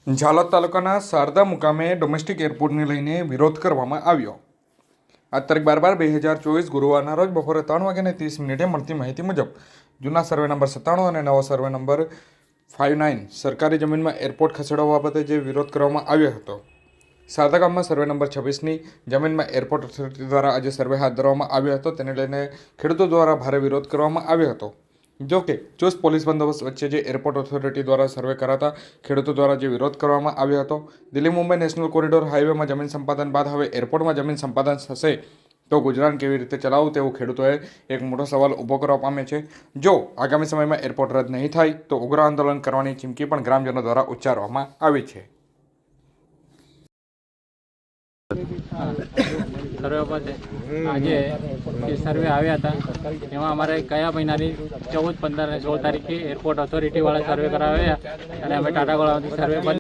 ઝાલોદ તાલુકાના શારદા મુકામે ડોમેસ્ટિક એરપોર્ટને લઈને વિરોધ કરવામાં આવ્યો। આ તારીખ 12/12/2024 ગુરુવારના રોજ બપોરે 3:30 મળતી માહિતી મુજબ જૂના સર્વે નંબર 97 અને નવો સર્વે નંબર 59 સરકારી જમીનમાં એરપોર્ટ ખસેડવા બાબતે જે વિરોધ કરવામાં આવ્યો હતો। શારદા ગામમાં સર્વે નંબર 26ની જમીનમાં એરપોર્ટ ઓથોરિટી દ્વારા આજે સર્વે હાથ ધરવામાં આવ્યો હતો। તેને લઈને ખેડૂતો દ્વારા ભારે વિરોધ કરવામાં આવ્યો હતો। જો કે ચુસ્ત પોલીસ બંદોબસ્ત વચ્ચે જે એરપોર્ટ ઓથોરિટી દ્વારા સર્વે કરાતા ખેડૂતો દ્વારા જે વિરોધ કરવામાં આવ્યો હતો। દિલ્હી મુંબઈ નેશનલ કોરિડોર હાઈવેમાં જમીન સંપાદન બાદ હવે એરપોર્ટમાં જમીન સંપાદન થશે તો ગુજરાન કેવી રીતે ચલાવવું તેવું ખેડૂતોએ એક મોટો સવાલ ઊભો કરવા પામે છે। જો આગામી સમયમાં એરપોર્ટ રદ નહીં થાય તો ઉગ્ર આંદોલન કરવાની ચીમકી પણ ગ્રામજનો દ્વારા ઉચ્ચારવામાં આવી છે। સર્વે બાબતે આજે જે સર્વે આવ્યા હતા એમાં અમારે કયા મહિનાની 14, 15 અને 16 તારીખે એરપોર્ટ ઓથોરિટીવાળા સર્વે કરાવ્યા અને અમે ટાટા ગોળામાંથી સર્વે બંધ